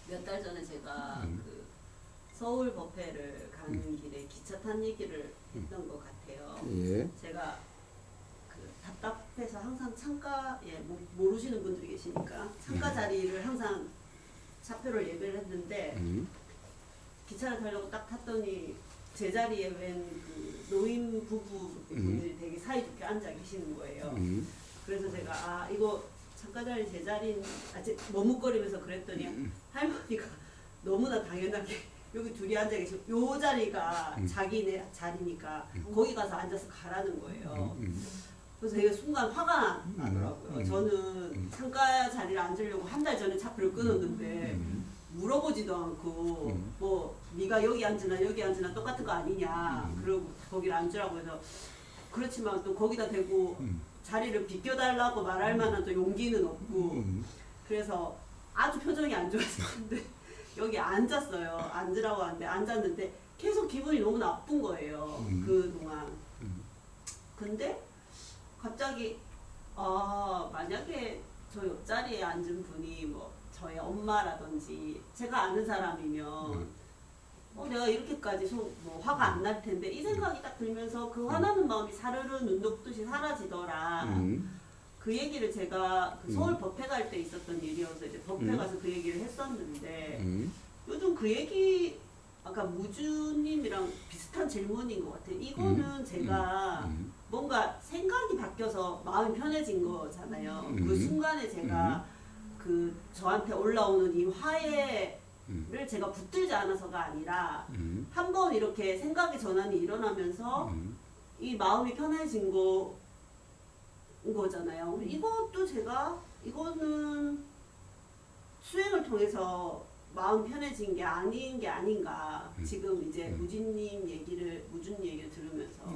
몇 달 전에 제가 그 서울 법회를 가는 길에 기차 탄 얘기를 했던 것 같아요. 예. 제가 그 답답해서 항상 창가에 모르시는 분들이 계시니까 창가 자리를 항상 차표를 예배를 했는데 기차를 타려고 딱 탔더니 제 자리에 웬그 노인 부부분이 되게 사이좋게 앉아 계시는 거예요. 그래서 제가 아 이거 창가 자리 제 자리인 머뭇거리면서 그랬더니 할머니가 너무나 당연하게 여기 둘이 앉아 계시고 요 자리가 자기네 자리니까 거기 가서 앉아서 가라는 거예요. 그래서 되게 순간 화가 나더라고요. 저는 창가 자리를 앉으려고 한 달 전에 차표를 끊었는데 물어보지도 않고 뭐 네가 여기 앉으나 똑같은 거 아니냐 그러고 거기를 앉으라고 해서 그렇지만 또 거기다 대고 자리를 비껴달라고 말할 만한 또 용기는 없고 그래서 아주 표정이 안 좋았는데 여기 앉았어요. 앉으라고 하는데 앉았는데 계속 기분이 너무 나쁜 거예요. 그동안. 근데 갑자기 만약에 저 옆자리에 앉은 분이 뭐 저의 엄마라든지 제가 아는 사람이면 내가 이렇게까지 뭐 화가 안 날 텐데 이 생각이 딱 들면서 그 화나는 마음이 사르르 눈 녹듯이 사라지더라. 그 얘기를 제가 그 서울 법회 갈 때 있었던 일이어서 이제 법회 가서 그 얘기를 했었는데 요즘 그 얘기 아까 무주님이랑 비슷한 질문인 것 같아요. 이거는 제가 뭔가 생각이 바뀌어서 마음이 편해진 거잖아요. 그 순간에 제가 그 저한테 올라오는 이 화해를 제가 붙들지 않아서가 아니라 한번 이렇게 생각의 전환이 일어나면서 이 마음이 편해진 거잖아요. 이것도 제가 이거는 수행을 통해서 마음 편해진 게 아닌 게 아닌가. 지금 이제 무준 얘기를 들으면서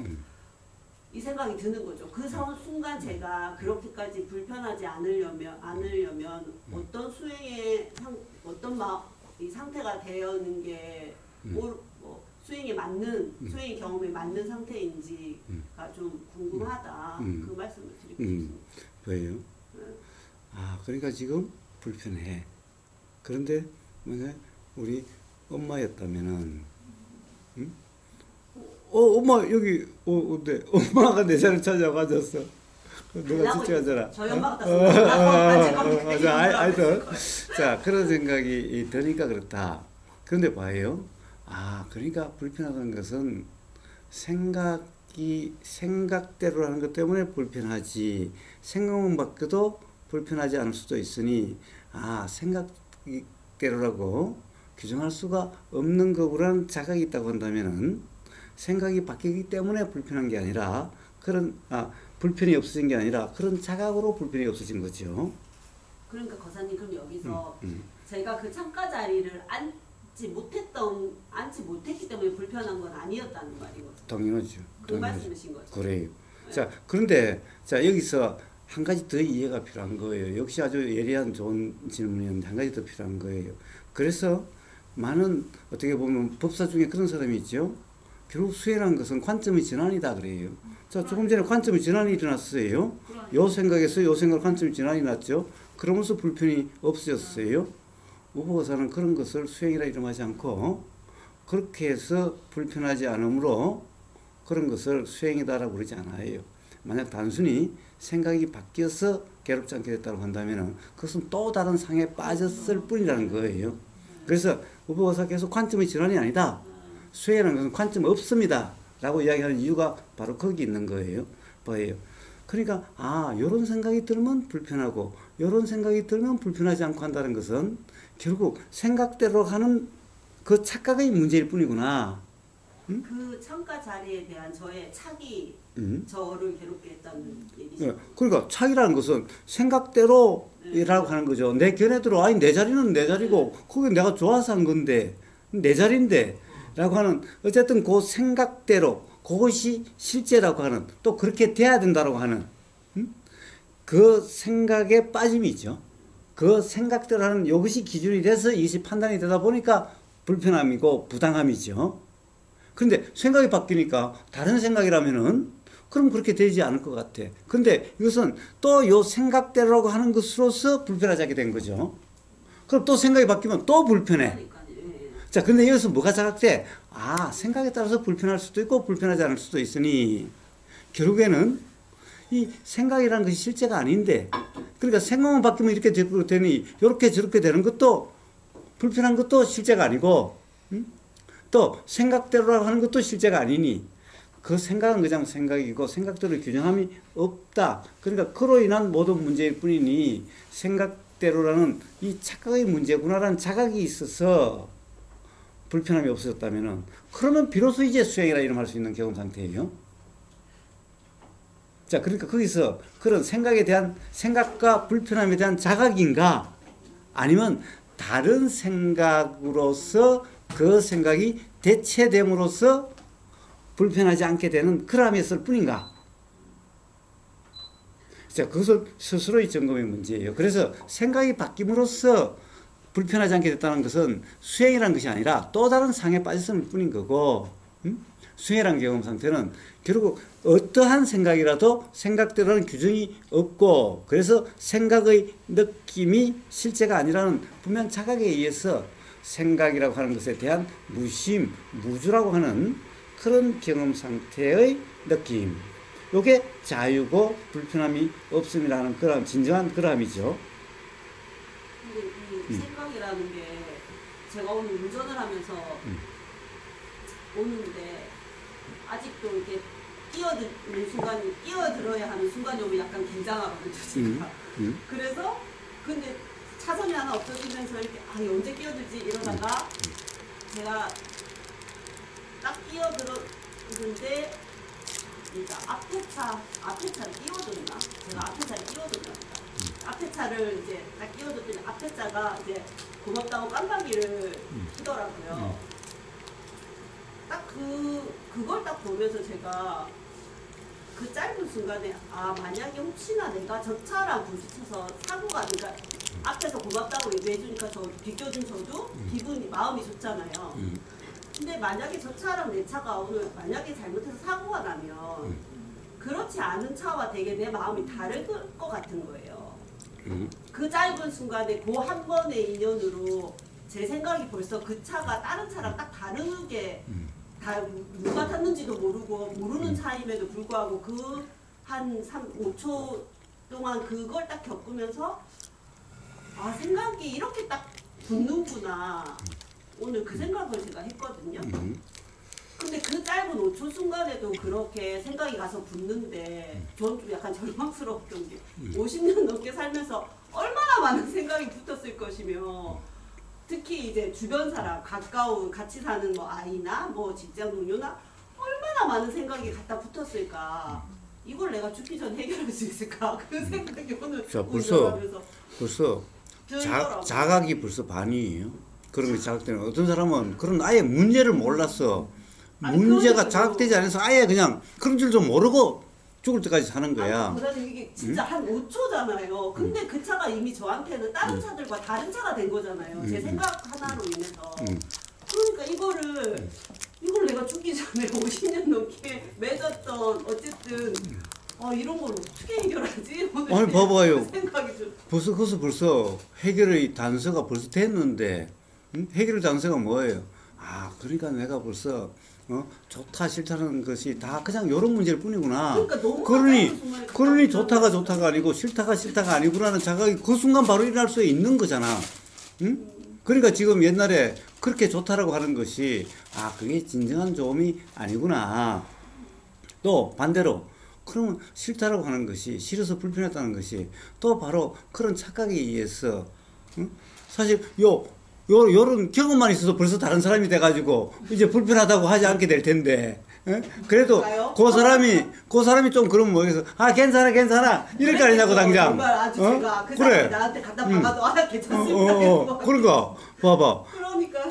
이 생각이 드는 거죠. 그 순간 제가 그렇게까지 불편하지 않으려면 어떤 수행의 어떤 이 상태가 되어는 게 뭐 수행에 맞는 수행의 경험에 맞는 상태인지가 좀 궁금하다. 그 말씀을 드리고 싶습니다. 왜요? 그러니까 지금 불편해. 그런데 만약 우리 엄마였다면은, 엄마 여기, 네, 엄마가 내 자리를 찾아가졌어. 내가 집중하잖아. 저희 엄마 같았습니다. 하여튼, 자, 그런 생각이 드니까 그렇다. 그런데 봐요. 그러니까 불편하다는 것은 생각대로 하는 것 때문에 불편하지. 생각만 바뀌어도 불편하지 않을 수도 있으니, 생각대로라고 규정할 수가 없는 거라는 자각이 있다고 한다면은 생각이 바뀌기 때문에 불편한 게 아니라 불편이 없어진 게 아니라 그런 자각으로 불편이 없어진 거죠. 그러니까 거사님 그럼 여기서 제가 그 창가 자리를 앉지 못했기 때문에 불편한 건 아니었다는 말이거든요. 당연하죠. 그 말씀이신 거죠. 그래요. 네. 자, 그런데 여기서 한 가지 더 이해가 필요한 거예요. 역시 아주 예리한 좋은 질문이었는데 한 가지 더 필요한 거예요. 그래서 많은 어떻게 보면 법사 중에 그런 사람이 있죠. 결국 수행한 것은 관점의 전환이다 그래요. 자, 조금 전에 관점의 전환이 일어났어요. 요 생각에서 요 생각 관점의 전환이 났죠. 그러면서 불편이 없어졌어요. 우보사는 그런 것을 수행이라 이름하지 않고 그렇게 해서 불편하지 않으므로 그런 것을 수행이다라고 그러지 않아요. 만약 단순히 생각이 바뀌어서 괴롭지 않게 됐다고 한다면 그것은 또 다른 상에 빠졌을 뿐이라는 거예요. 그래서 우보사가 계속 관점의 전환이 아니다. 수행이라는 것은 관점 없습니다. 라고 이야기하는 이유가 바로 거기 있는 거예요. 뭐예요? 그러니까 이런 생각이 들면 불편하고 이런 생각이 들면 불편하지 않고 한다는 것은 결국 생각대로 하는 그 착각의 문제일 뿐이구나. 그 창가 자리에 대한 저의 착이 저를 괴롭게 했다는 얘기죠. 그러니까 착이라는 것은 생각대로라고 하는 거죠. 내 견해대로 내 자리는 내 자리고 거기 내가 좋아서 한 건데 내 자리인데 라고 하는 어쨌든 그 생각대로 그것이 실제라고 하는 또 그렇게 돼야 된다라고 하는 그 생각에 빠짐이 있죠. 그 생각대로 하는 이것이 기준이 돼서 이것이 판단이 되다 보니까 불편함이고 부당함이죠. 그런데 생각이 바뀌니까 다른 생각이라면은 그럼 그렇게 되지 않을 것 같아. 근데 이것은 또 요 생각대로라고 하는 것으로서 불편하지 않게 된 거죠. 그럼 또 생각이 바뀌면 또 불편해. 그러니까요. 예. 자, 근데 여기서 뭐가 자각돼? 아, 생각에 따라서 불편할 수도 있고 불편하지 않을 수도 있으니 결국에는 이 생각이라는 것이 실제가 아닌데, 그러니까 생각만 바뀌면 이렇게 되니 이렇게 저렇게 되는 것도 불편한 것도 실제가 아니고, 또 생각대로라고 하는 것도 실제가 아니니 그 생각은 그냥 생각이고 생각대로 균형함이 없다. 그러니까 그로 인한 모든 문제일 뿐이니 생각대로라는 이 착각의 문제구나라는 자각이 있어서 불편함이 없어졌다면은, 그러면 비로소 이제 수행이라 이름할 수 있는 경험 상태예요. 자, 그러니까 거기서 그런 생각에 대한, 생각과 불편함에 대한 자각인가, 아니면 다른 생각으로서 그 생각이 대체됨으로써 불편하지 않게 되는 그러함이었을 뿐인가. 자, 그것은 스스로의 점검의 문제예요. 그래서 생각이 바뀜으로써 불편하지 않게 됐다는 것은 수행이라는 것이 아니라 또 다른 상에 빠졌을 뿐인 거고, 수행이라는 경험 상태는 결국 어떠한 생각이라도 생각대로는 규정이 없고, 그래서 생각의 느낌이 실제가 아니라는 분명 자각에 의해서 생각이라고 하는 것에 대한 무심, 무주라고 하는 그런 경험 상태의 느낌. 요게 자유고 불편함이 없음이라는 그런 진정한 그람이죠. 근데 이 생각이라는 게 제가 오늘 운전을 하면서 오는데 아직도 이렇게 끼어드는 순간이, 끼어들어야 하는 순간이 오면 약간 긴장하거든요, 제가. 그래서 근데 차선이 하나 없어지면서 이렇게 아, 이거 언제 끼어들지 이러다가 제가 딱 끼어들었는데, 그러니까 앞에 차를 끼워줬나? 제가 앞에 차를 끼워줬나 보다. 앞에 차를 이제 딱 끼워줬더니 앞에 차가 이제 고맙다고 깜빡이를 켜더라고요. 딱 그걸 딱 보면서 제가 그 짧은 순간에 아, 만약에 혹시나 내가 저 차랑 부딪혀서 사고가, 그러니까 앞에서 고맙다고 얘기해주니까 저 비껴준 저도 기분이, 마음이 좋잖아요. 근데 만약에 저 차랑 내 차가 오늘 만약에 잘못해서 사고가 나면 그렇지 않은 차와 되게 내 마음이 다를 것 같은 거예요. 그 짧은 순간에 그 한 번의 인연으로 제 생각이 벌써 그 차가 다른 차랑 딱 다르게 다 누가 탔는지도 모르고 모르는 차임에도 불구하고 그 한 5초 동안 그걸 딱 겪으면서 아, 생각이 이렇게 딱 붙는구나. 오늘 그 생각을 제가 했거든요. 근데 그 짧은 5초 순간에도 그렇게 생각이 가서 붙는데 저는 좀 약간 절망스러웠던 게 50년 넘게 살면서 얼마나 많은 생각이 붙었을 것이며, 특히 이제 주변 사람, 가까운 같이 사는 뭐 아이나 뭐 직장 동료나 얼마나 많은 생각이 갖다 붙었을까. 이걸 내가 죽기 전 해결할 수 있을까. 그 생각이 오늘 자, 운전하면서 벌써 들더라고요. 자각이 벌써 반이에요. 그런 게 자각되는, 어떤 사람은 그런 아예 문제를 몰랐어. 아니, 문제가 그러니까요. 자각되지 않아서 아예 그냥 그런 줄도 모르고 죽을 때까지 사는 거야. 아니, 그다음에 이게 진짜 한 5초잖아요. 근데 그 차가 이미 저한테는 다른 차들과 다른 차가 된 거잖아요. 제 생각 하나로 인해서. 그러니까 이걸 내가 죽기 전에 50년 넘게 맺었던 어쨌든 이런 걸 어떻게 해결하지? 오늘 아니, 봐봐요. 생각이 좀. 벌써 해결의 단서가 벌써 됐는데, 해결의 단서가 뭐예요? 아, 그러니까 내가 벌써 좋다 싫다는 것이 다 그냥 이런 문제일 뿐이구나. 그러니까 너무 그러니 좋다가 아니고 싫다가 아니구나는 자각이 그 순간 바로 일어날 수 있는 거잖아. 응? 그러니까 지금 옛날에 그렇게 좋다라고 하는 것이 아, 그게 진정한 좋음이 아니구나. 또 반대로 그러면 싫다라고 하는 것이, 싫어서 불편했다는 것이 또 바로 그런 착각에 의해서, 사실 요런 경험만 있어도 벌써 다른 사람이 돼가지고 이제 불편하다고 하지 않게 될 텐데, 그래도 그 사람이 좀 그러면 뭐겠어? 아, 괜찮아 이럴 거 아니냐고 당장. 정말 아주 제가 그 그래. 사람이 나한테 갖다 박아도 아, 괜찮습니다. 그러니까 봐봐.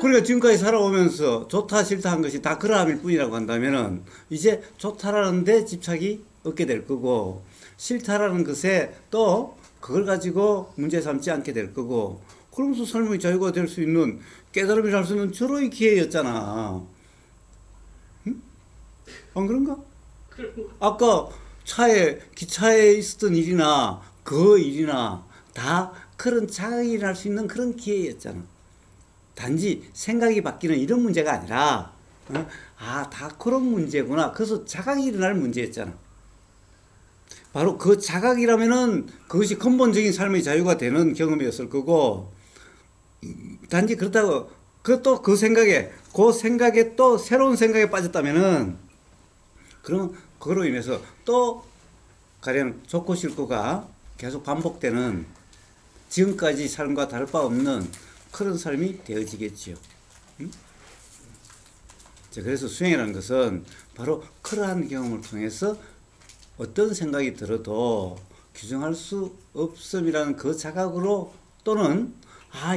그러니까 지금까지 살아오면서 좋다 싫다 한 것이 다 그러함일 뿐이라고 한다면은 이제 좋다라는 데 집착이 없게 될 거고, 싫다라는 것에 또 그걸 가지고 문제 삼지 않게 될 거고, 그러면서 삶의 자유가 될 수 있는, 깨달음이 할 수 있는 저로의 기회였잖아. 응? 안 그런가? 아까 기차에 있었던 일이나 그 일이나 다 그런 자각이 일어날 수 있는 그런 기회였잖아. 단지 생각이 바뀌는 이런 문제가 아니라 다 그런 문제구나. 그래서 자각이 일어날 문제였잖아. 바로 그 자각이라면은 그것이 근본적인 삶의 자유가 되는 경험이었을 거고, 단지 그렇다고 그 생각에 또 새로운 생각에 빠졌다면은, 그러면 그로 인해서 또 가령 좋고 싫고가 계속 반복되는 지금까지 삶과 다를 바 없는 그런 삶이 되어지겠지요. 자, 그래서 수행이라는 것은 바로 그러한 경험을 통해서 어떤 생각이 들어도 규정할 수 없음이라는 그 자각으로, 또는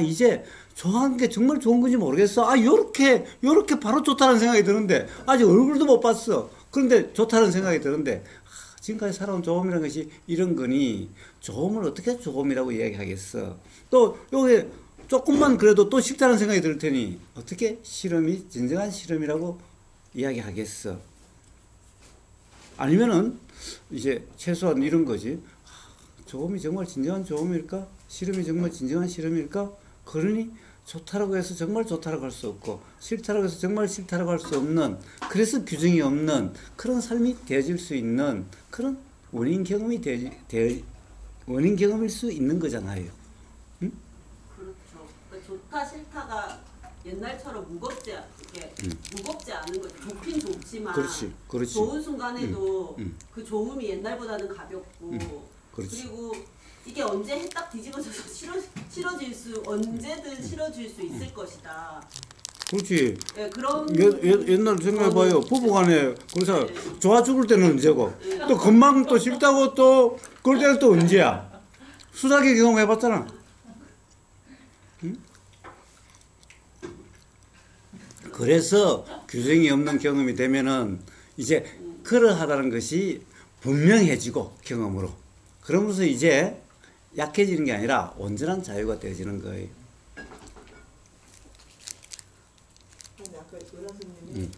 이제 좋아하는 게 정말 좋은 건지 모르겠어. 요렇게 바로 좋다는 생각이 드는데 아직 얼굴도 못 봤어. 그런데 좋다는 생각이 드는데 지금까지 살아온 조음이라는 것이 이런 거니 조음을 어떻게 조음이라고 이야기하겠어. 또 요게 조금만 그래도 또 싫다는 생각이 들 테니 어떻게 실험이 진정한 실험이라고 이야기하겠어. 아니면은 이제 최소한 이런 거지. 조음이 정말 진정한 조음일까? 실험이 정말 진정한 실험일까? 그러니 좋다라고 해서 정말 좋다라고 할 수 없고 싫다라고 해서 정말 싫다라고 할 수 없는, 그래서 규정이 없는 그런 삶이 되어질 수 있는 그런 원인 경험일 수 있는 거잖아요. 응? 그렇죠. 그러니까 좋다 싫다가 옛날처럼 무겁지 않은 거죠. 좋긴 좋지만 그렇지. 좋은 순간에도 그 좋음이 옛날보다는 가볍고 그리고 이게 언제 딱 뒤집어져서 언제든 싫어질 수 있을 것이다. 그렇지. 네, 그런 옛날 생각해봐요. 부부간에 그래서 좋아 죽을 때는 언제고 또 금방 또 싫다고 또 그럴 때는 또 언제야. 수작의 경험 해봤잖아. 응? 그래서 규정이 없는 경험이 되면은 이제 그러하다는 것이 분명해지고 경험으로, 그러면서 이제 약해지는 게 아니라 온전한 자유가 되어지는 거예요. 아니 아까 의라스님이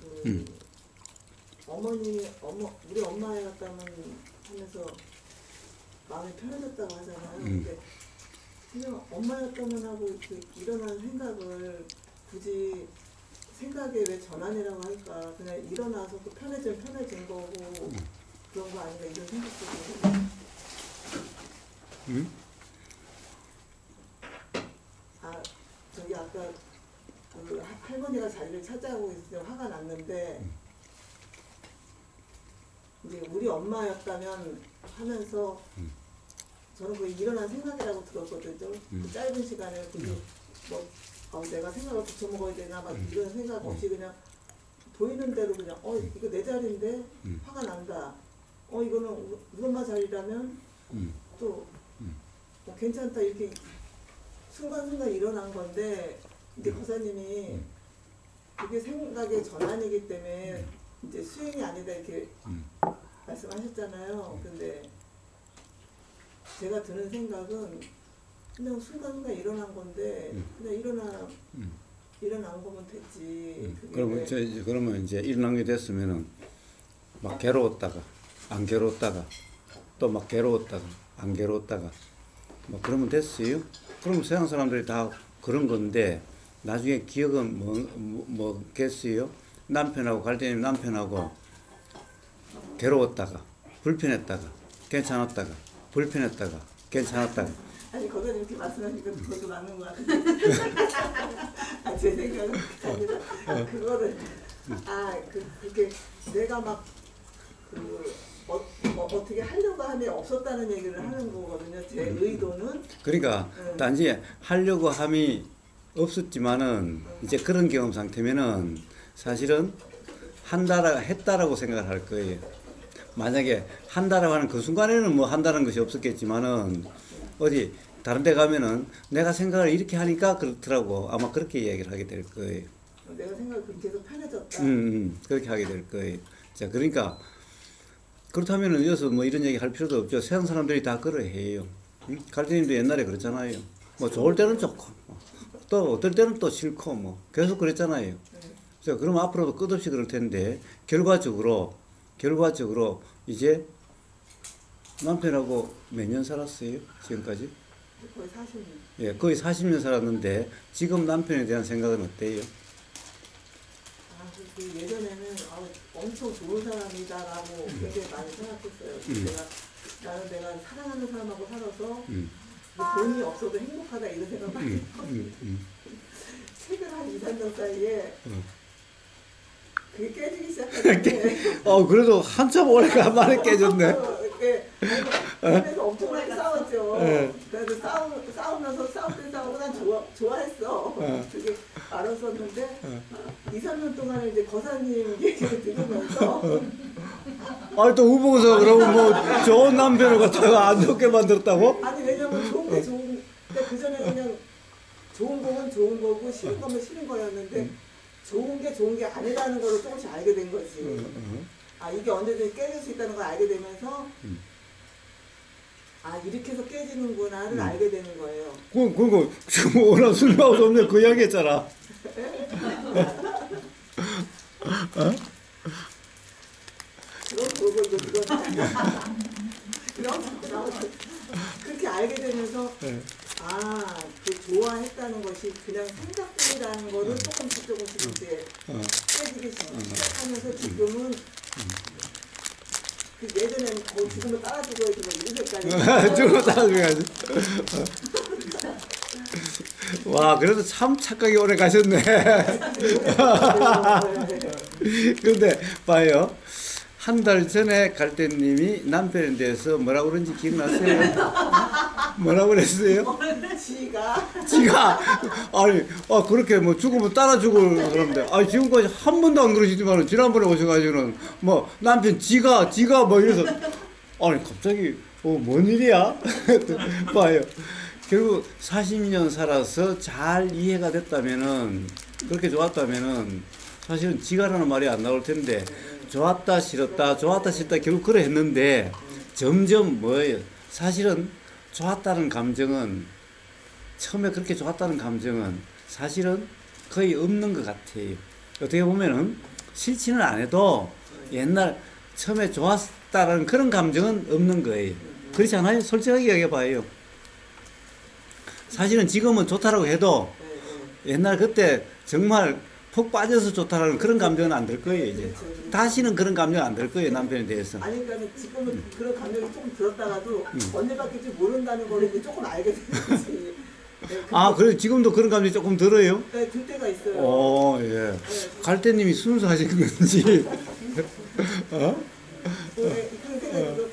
우리 엄마에 갔다면 하면서 마음이 편해졌다고 하잖아요. 근데 그냥 엄마였다면 하고 일어난 생각을 굳이 생각에 왜 전환이라고 할까? 그냥 일어나서 또 편해진 거고 그런 거 아닌가 이런 생각도 들어요. 저기 아까 그 할머니가 자리를 차지하고 있을 때 화가 났는데 이제 우리 엄마였다면 하면서 저는 그 일어난 생각이라고 들었거든요. 그 짧은 시간에 내가 생각을 붙여먹어야 되나 막 이런 생각 없이 그냥 보이는 대로 그냥 이거 내 자리인데 화가 난다. 이거는 우리 엄마 자리라면 또 괜찮다 이렇게 순간순간 일어난 건데 이제 거사님이 그게 생각의 전환이기 때문에 이제 수행이 아니다 이렇게 말씀하셨잖아요. 근데 제가 드는 생각은 그냥 순간순간 일어난 건데 그냥 일어난 거면 됐지. 그러면 이제 일어난 게 됐으면은 막 괴로웠다가 안 괴로웠다가 또 막 괴로웠다가 안 괴로웠다가 뭐 그러면 됐어요. 그럼 서양 사람들이 다 그런 건데 나중에 기억은 뭐겠어요? 남편하고 갈 때는 남편하고 괴로웠다가 불편했다가 괜찮았다가 불편했다가 괜찮았다가. 아니 거기는 이렇게 말씀하시니까 그것도 맞는 것 같은데 제 생각은 아니라 그거를 그게 내가 막 어떻게 하려고 함이 없었다는 얘기를 하는 거거든요. 제 의도는. 그러니까 단지 하려고 함이 없었지만은 이제 그런 경험 상태면은 사실은 했다라고 생각을 할 거예요. 만약에 한다라고 하는 그 순간에는 뭐 한다는 것이 없었겠지만은 어디 다른 데 가면은 내가 생각을 이렇게 하니까 그렇더라고. 아마 그렇게 이야기를 하게 될 거예요. 내가 생각이 그렇게 해서 편해졌다. 그렇게 하게 될 거예요. 자, 그러니까 그렇다면은 여기서 뭐 이런 얘기 할 필요도 없죠. 서양 사람들이 다 그러해요. 갈대님도 옛날에 그랬잖아요. 뭐 좋을 때는 좋고 또 어떨 때는 또 싫고 뭐 계속 그랬잖아요. 자, 그럼 앞으로도 끝없이 그럴 텐데 결과적으로 이제 남편하고 몇 년 살았어요? 지금까지? 거의 40년. 예, 거의 40년 살았는데 지금 남편에 대한 생각은 어때요? 그 예전에는 엄청 좋은 사람이다라고 굉장히 많이 생각했어요. 내가 사랑하는 사람하고 살아서 돈이 없어도 행복하다 이런 생각 많이 했거든요. 최근 한 2, 3년 사이에 그게 깨지기 시작했는데 그래도 한참 오래간만에 깨졌네. 그래서 엄청나게 싸웠죠. 네. 그래서 싸우면서 싸울 때 싸우고 난 좋아했어. 그게 알았었는데 2, 3년 동안에 이제 거사님 얘기를 들으면서 아니 또 우보고서 그러면 뭐 좋은 남편을 갖다가 안 좋게 만들었다고? 아니 왜냐면 좋은 게 좋은 그 전에 그냥 좋은 거면 좋은 거고 싫은 거면 싫은 거였는데 좋은 게 아니라는 걸 조금씩 알게 된 거지. 이게 언제든지 깨질 수 있다는 걸 알게 되면서 이렇게 해서 깨지는구나를 알게 되는 거예요. 그거 지금 워낙 술 마고 없네 그 이야기 했잖아. 그럼 그렇게 알게 되면서 그 좋아했다는 것이 그냥 생각뿐이라는 거를 조금씩 이제 깨지기 시작하면서 지금은 그 예전에는 지금은 따라주고 해도 이렇게까지 지금 따라줘야지. 와 그래도 참 착하게 오래 가셨네. 근데 봐요. 한 달 전에 갈대님이 남편에 대해서 뭐라고 그런지 기억나세요? 뭐라고 그랬어요? 지가 아니 그렇게 뭐 죽으면 따라 죽을 그런데 지금까지 한 번도 안 그러시지만 지난번에 오셔가지고는 뭐 남편 지가 뭐 이래서 갑자기 뭔 일이야? 봐요. 결국 40년 살아서 잘 이해가 됐다면은 그렇게 좋았다면은 사실은 지가라는 말이 안 나올 텐데 좋았다 싫었다 결국 그래 했는데 점점 뭐예요? 사실은 좋았다는 감정은 처음에 그렇게 좋았다는 감정은 사실은 거의 없는 것 같아요. 어떻게 보면은 싫지는 안 해도 옛날 처음에 좋았다는 그런 감정은 없는 거예요. 그렇지 않아요? 솔직하게 이야기해 봐요. 사실은 지금은 좋다라고 해도 옛날 그때 정말 푹 빠져서 좋다라는 그런 감정은 안 들 거예요, 이제. 다시는 그런 감정 안 들 거예요, 남편에 대해서. 그러니까 지금은 그런 감정이 조금 들었다가도 언제 바뀔지 모른다는 걸 이제 조금 알게 되지. 그래 지금도 그런 감정이 조금 들어요? 네, 들 때가 있어요. 예. 갈대님이 순수하신 건지. 그런 생각이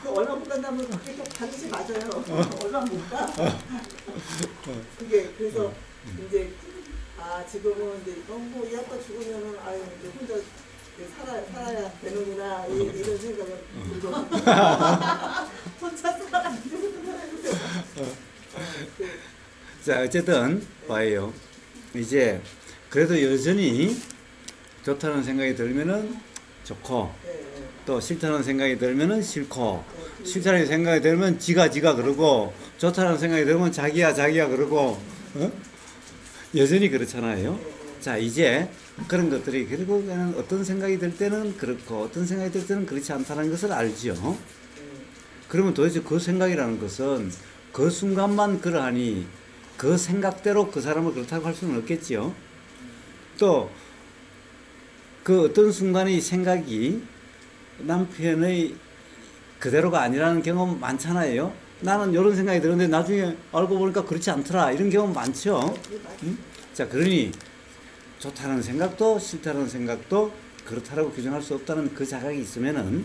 얼마 못 간다면 그게 또 반드시 맞아요. 얼마 못 가. 그게 그래서 이제 지금은 이제 이 아빠 죽으면은 이제 혼자 살아야 되는구나 이런 생각을 혼자 살아야 자 어쨌든 봐요. 이제 그래도 여전히 좋다는 생각이 들면은 좋고 또 싫다는 생각이 들면은 싫고 싫다는 생각이 들면 지가 그러고 좋다는 생각이 들면 자기야 그러고 여전히 그렇잖아요. 자 이제 그런 것들이 결국에는 어떤 생각이 들 때는 그렇고 어떤 생각이 들 때는 그렇지 않다는 것을 알죠. 그러면 도대체 그 생각이라는 것은 그 순간만 그러하니 그 생각대로 그 사람을 그렇다고 할 수는 없겠지요. 또 그 어떤 순간의 생각이 남편의 그대로가 아니라는 경험 많잖아요. 나는 이런 생각이 들었는데 나중에 알고 보니까 그렇지 않더라 이런 경험 많죠. 자 그러니 좋다는 생각도 싫다는 생각도 그렇다라고 규정할 수 없다는 그 자각이 있으면은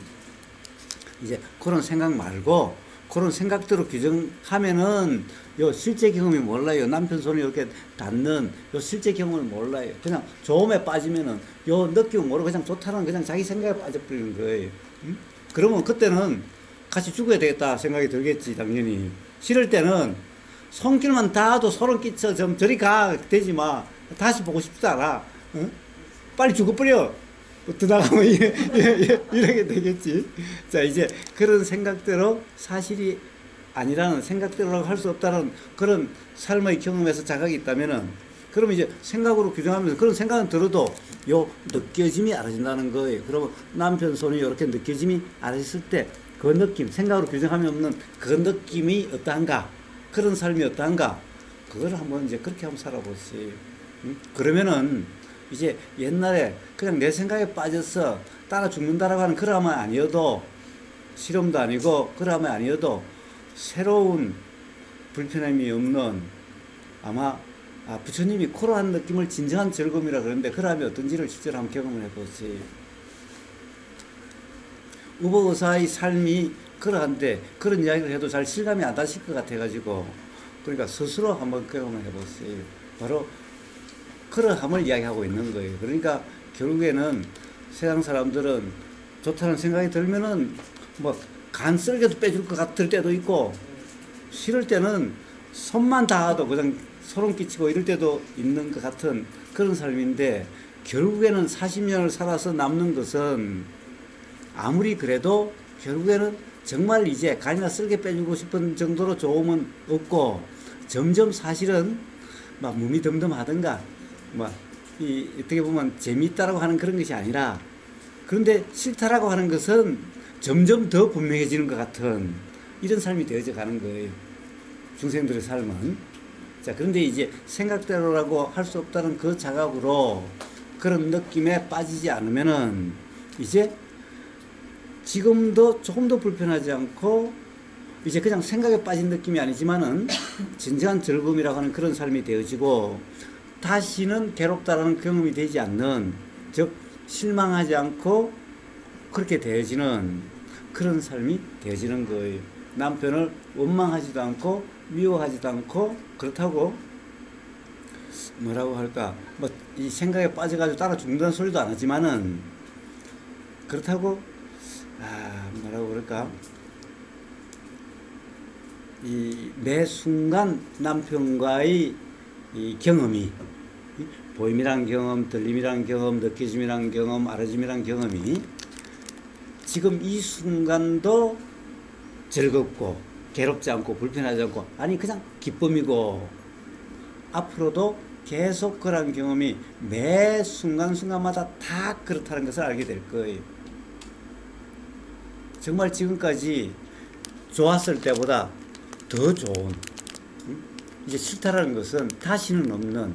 이제 그런 생각 말고 그런 생각대로 규정하면은 요 실제 경험이 몰라요. 남편 손이 이렇게 닿는 요 실제 경험을 몰라요. 그냥 좋음에 빠지면은 요 느낌을 모르고 그냥 좋다는 그냥 자기 생각에 빠져버리는 거예요. 그러면 그때는 같이 죽어야 되겠다 생각이 들겠지 당연히. 싫을 때는 손길만 닿아도 소름 끼쳐 좀 저리 가 되지 마. 다시 보고 싶지 않아. 빨리 죽어버려. 들어가면 이렇게 되겠지. 자 이제 그런 생각대로 사실이 아니라는 생각대로 할 수 없다는 그런 삶의 경험에서 자각이 있다면은 그러면 이제 생각으로 규정하면서 그런 생각은 들어도 요 느껴짐이 알아진다는 거예요. 그러면 남편 손이 이렇게 느껴짐이 알아졌을 때 그 느낌 생각으로 규정하면 없는 그 느낌이 어떠한가 그런 삶이 어떠한가? 그걸 한번 이제 그렇게 한번 살아보지. 응? 그러면은 이제 옛날에 그냥 내 생각에 빠져서 따라 죽는다라고 하는 그러면 아니어도 실험도 아니고 그러면 아니어도 새로운 불편함이 없는 아마 부처님이 코로한 느낌을 진정한 즐거움이라 그러는데 그러면 어떤지를 실제로 한번 경험을 해보지. 우보의사의 삶이 그러한데 그런 이야기를 해도 잘 실감이 안 다실 것 같아가지고 그러니까 스스로 한번 경험을 해보세요. 바로 그러함을 이야기하고 있는 거예요. 그러니까 결국에는 세상 사람들은 좋다는 생각이 들면은 뭐 간 쓸개도 빼줄 것 같을 때도 있고 싫을 때는 손만 닿아도 그냥 소름 끼치고 이럴 때도 있는 것 같은 그런 삶인데 결국에는 40년을 살아서 남는 것은 아무리 그래도 결국에는 정말 이제 간이나 쓸개 빼주고 싶은 정도로 좋음은 없고 점점 사실은 막 몸이 덤덤하든가 어떻게 보면 재미있다라고 하는 그런 것이 아니라 그런데 싫다라고 하는 것은 점점 더 분명해지는 것 같은 이런 삶이 되어져 가는 거예요. 중생들의 삶은. 자, 그런데 이제 생각대로라고 할 수 없다는 그 자각으로 그런 느낌에 빠지지 않으면은 이제 지금도 조금도 불편하지 않고 이제 그냥 생각에 빠진 느낌이 아니지만은 진정한 즐거움이라고 하는 그런 삶이 되어지고 다시는 괴롭다라는 경험이 되지 않는 즉 실망하지 않고 그렇게 되어지는 그런 삶이 되어지는 거예요. 남편을 원망하지도 않고 미워하지도 않고 그렇다고 뭐라고 할까 뭐 이 생각에 빠져가지고 따라 죽는다는 소리도 안 하지만은 그렇다고 뭐라고 그럴까 이 매 순간 남편과의 이 경험이 보임이란 경험, 들림이란 경험, 느껴짐이란 경험, 알아짐이란 경험이 지금 이 순간도 즐겁고 괴롭지 않고 불편하지 않고 아니 그냥 기쁨이고 앞으로도 계속 그런 경험이 매 순간순간마다 다 그렇다는 것을 알게 될 거예요. 정말 지금까지 좋았을 때보다 더 좋은 이제 싫다라는 것은 다시는 없는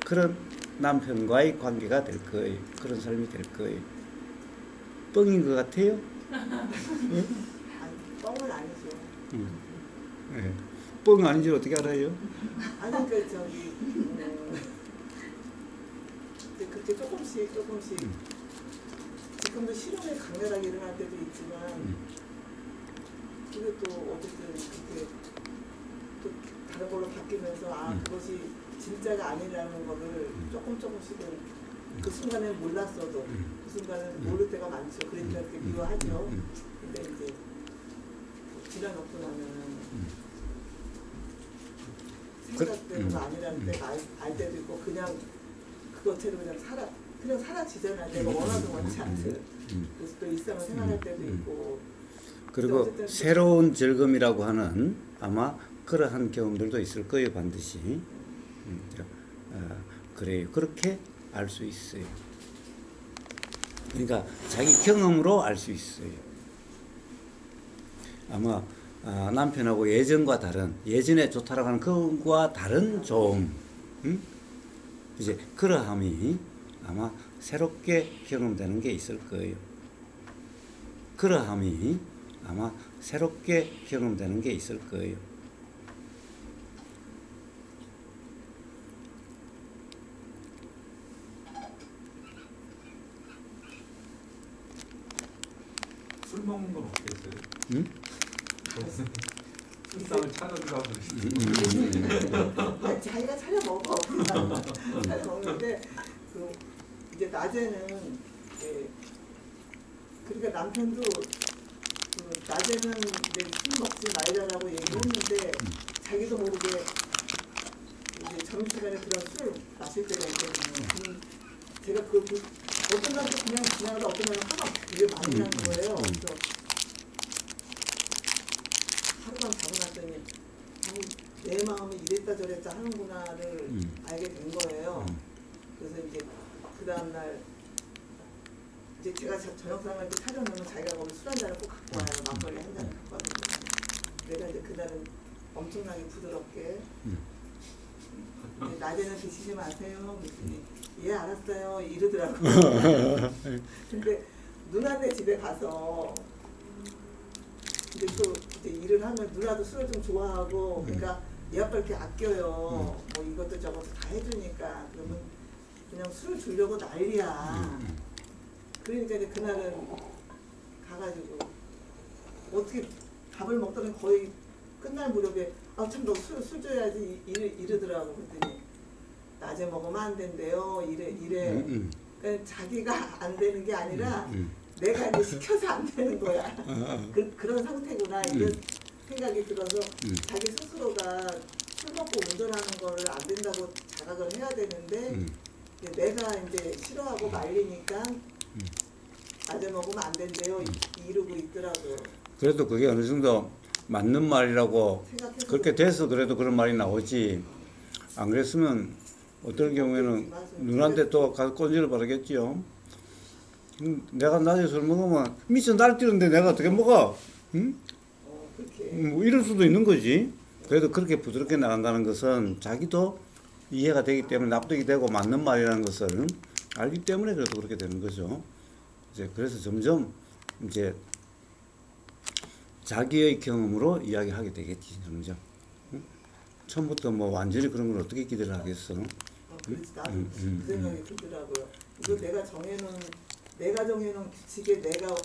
그런 남편과의 관계가 될 거예요. 그런 삶이 될 거예요. 뻥인 것 같아요? 응? 아니, 뻥은 아니죠. 네. 뻥 아닌지 어떻게 알아요? 아니 그렇게 조금씩 지금도 실험이 강렬하게 일어날 때도 있지만 그게 또 어쨌든 그렇게 또 다른 걸로 바뀌면서 그것이 진짜가 아니라는 거를 조금씩은 그 순간에는 몰랐어도 그 순간에는 모를 때가 많죠. 그러니까 이렇게 미워하죠. 근데 이제 지나놓고 나면은 생각대로가 아니라는 때가 알 때도 있고 그냥 그것처럼 그냥 사라지잖아요. 내가 원하든 원치 않든. 그래서 또 일상을 생활할 때도 있고. 그리고 새로운 즐거움이라고 하는 아마 그러한 경험들도 있을 거예요. 반드시. 그래요. 그렇게 알 수 있어요. 그러니까 자기 경험으로 알 수 있어요. 아마 남편하고 예전과 다른 예전에 좋다라고 하는 그것과 다른 좋음 이제 그러함이 아마 새롭게 경험되는 게 있을 거예요. 그러함이 아마 새롭게 경험되는 게 있을 거예요. 술 먹는 건 어떻게 했어요? 응? 술상을 차려주라고 그러시죠. 아니, 자기가 차려 먹어. 차려 먹는데 그 이제 낮에는 그러니까 남편도 그 낮에는 이제 술 먹지 말자라고 얘기했는데 자기도 모르게 이제 점심시간에 그런 술을 마실 때가 있거든요. 제가 어떤 날도 그냥 지나가다 어떤 날은 화가 되게 많이 나는 거예요. 그래서 하루만 자고 났더니 내 마음이 이랬다 저랬다 하는구나를 알게 된 거예요. 그래서 이제 그 다음날 이제 제가 저녁상을 이렇게 차려놓으면 자기가 거기 술 한 잔을 꼭 갖고 와요. 막걸리 한 잔을 갖고 와요. 내가 이제 그날은 엄청나게 부드럽게 낮에는 드시지 마세요. 그랬더니 예 알았어요 이러더라고요. 근데 누나네 집에 가서 근데 또 이제 일을 하면 누나도 술을 좀 좋아하고 그러니까 얘 아빠 이렇게 아껴요. 뭐 이것도 저것도 다 해주니까 그러면 그냥 술 주려고 난리야. 그러니까 이제 그날은 가가지고 어떻게 밥을 먹더니 거의 끝날 무렵에 아 참 너 술 줘야지 이러더라고. 그랬더니 낮에 먹으면 안 된대요. 이래. 그러니까 자기가 안 되는 게 아니라 내가 이제 시켜서 안 되는 거야. 그런 상태구나 이런 생각이 들어서 자기 스스로가 술 먹고 운전하는 거를 안 된다고 자각을 해야 되는데 이제 내가 이제 싫어하고 말리니까 낮에 먹으면 안 된대요 이러고 있더라고요. 그래도 그게 어느 정도 맞는 말이라고 생각해서 그렇게 돼서 그래도 그런 말이 나오지. 안 그랬으면 어떨 경우에는 맞아요. 누나한테 또 가서 꼰지를 바르겠지요. 내가 낮에 술 먹으면 미쳐 날뛰는데 내가 어떻게 먹어? 응? 그렇게 뭐 이럴 수도 있는 거지. 그래도 그렇게 부드럽게 나간다는 것은 자기도 이해가 되기 때문에 납득이 되고 맞는 말이라는 것을 알기 때문에 그래도 그렇게 되는 거죠. 이제 그래서 점점 이제 자기의 경험으로 이야기하게 되겠지, 점점. 응? 처음부터 뭐 완전히 그런 걸 어떻게 기대를 하겠어? 그렇지 나도 그 생각이 들더라고요. 이거 내가 정해놓은 규칙에 내가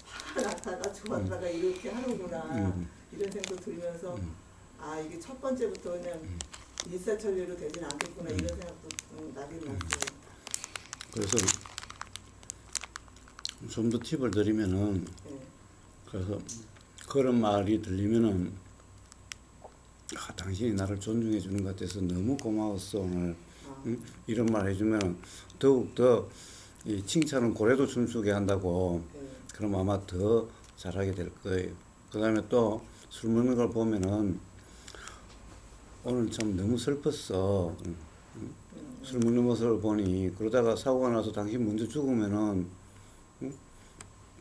화가 났다가 좋았다가 이렇게 하는구나 이런 생각도 들면서 아 이게 첫 번째부터 그냥 일사천리로 되진 않겠구나 이런 생각도 나긴 났어요. 그래서 좀 더 팁을 드리면은, 네. 그래서 그런 말이 들리면은 아, 당신이 나를 존중해 주는 것 같아서 너무 고마웠어 오늘. 응? 이런 말 해주면 더욱더 이 칭찬은 고래도 춤추게 한다고. 네. 그럼 아마 더 잘하게 될 거예요. 그 다음에 또 술 먹는 걸 보면은 오늘 참 너무 슬펐어. 술 먹는 모습을 보니 그러다가 사고가 나서 당신 먼저 죽으면은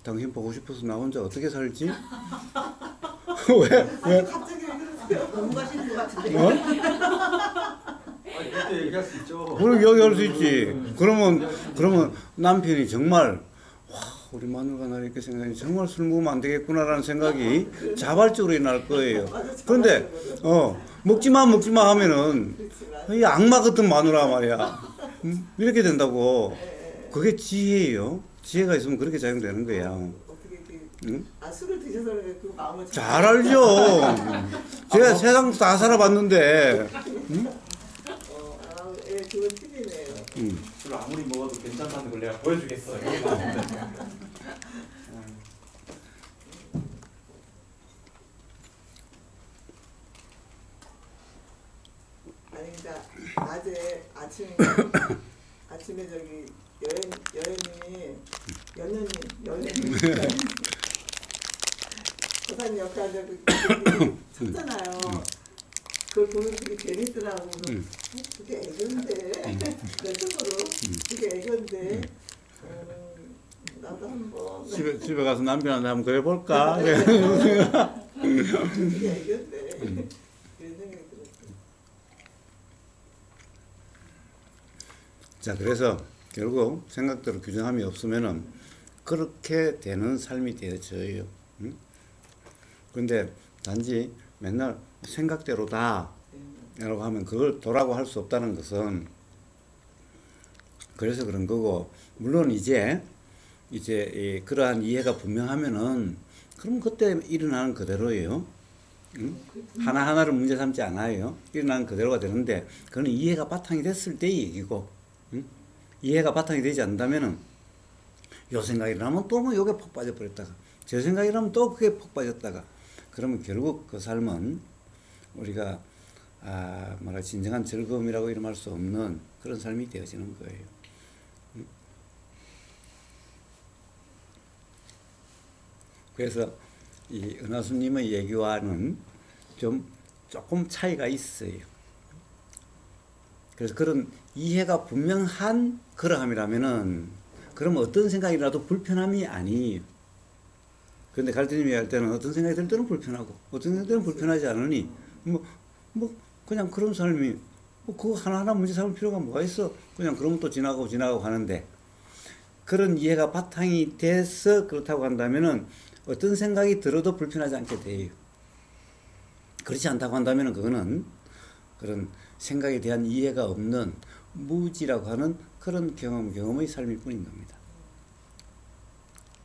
당신 보고 싶어서 나 혼자 어떻게 살지? 왜? 갑자기 왜 그러세요? 너무 가시는 것 같은데. 어? 아니 그때 얘기할 수 있죠. 그렇게 이야기할 수 있지. 그러면 남편이 정말 와 우리 마누라가 나를 이렇게 생각하니 정말 술 먹으면 안 되겠구나라는 생각이 자발적으로 일어날 거예요. 그런데 먹지 마 하면은 이 악마 같은 마누라 말이야. 이렇게 된다고. 그게 지혜예요. 지혜가 있으면 그렇게 작용되는 거야. 어떻게 응? 술을 드셔서 그래 그 마음을 잘 알죠. 제가 세상 다 살아봤는데. 예, 그건 팁이네요. 술 아무리 먹어도 괜찮다는 걸 내가 보여주겠어. 이게 나오는데. 아니 그러니까 낮에 아침에 저기 여연님이 거사님 역할을 쳤잖아요. 그걸 보면 되게 재밌더라고. 그게 애교인데 내 스스로 그게 애교인데 나도 한번 집에 가서 남편한테 한번 그래 볼까? 그게 애교인데 이런 생각이 들었어요. 자, 그래서 결국 생각대로 규정함이 없으면은 그렇게 되는 삶이 되어져요. 응? 근데 단지 맨날 생각대로다 라고 하면 그걸 도라고 할 수 없다는 것은 그래서 그런 거고, 물론 이제 그러한 이해가 분명하면은 그럼 그때 일어나는 그대로예요. 응? 하나하나를 문제 삼지 않아요. 일어나는 그대로가 되는데 그건 이해가 바탕이 됐을 때의 얘기고, 응? 이해가 바탕이 되지 않는다면은 요 생각이 나면 또 뭐 요게 폭 빠져버렸다가 저 생각이 나면 또 그게 폭 빠졌다가 그러면 결국 그 삶은 우리가 뭐라 진정한 즐거움이라고 이름할 수 없는 그런 삶이 되어지는 거예요. 응? 그래서 이 은하수님의 얘기와는 조금 차이가 있어요. 그래서 그런 이해가 분명한 그러함이라면은 그럼 어떤 생각이 나도 불편함이 아니에요. 그런데 갈대님이 할 때는 어떤 생각이 들 때는 불편하고 어떤 생각이 들 때는 불편하지 않으니 뭐 그냥 그런 삶이 뭐 그거 하나하나 문제 삼을 필요가 뭐가 있어? 그냥 그러면 또 지나가고 가는데 그런 이해가 바탕이 돼서 그렇다고 한다면은 어떤 생각이 들어도 불편하지 않게 돼요. 그렇지 않다고 한다면은 그거는 그런 생각에 대한 이해가 없는 무지라고 하는 그런 경험의 삶일 뿐인 겁니다.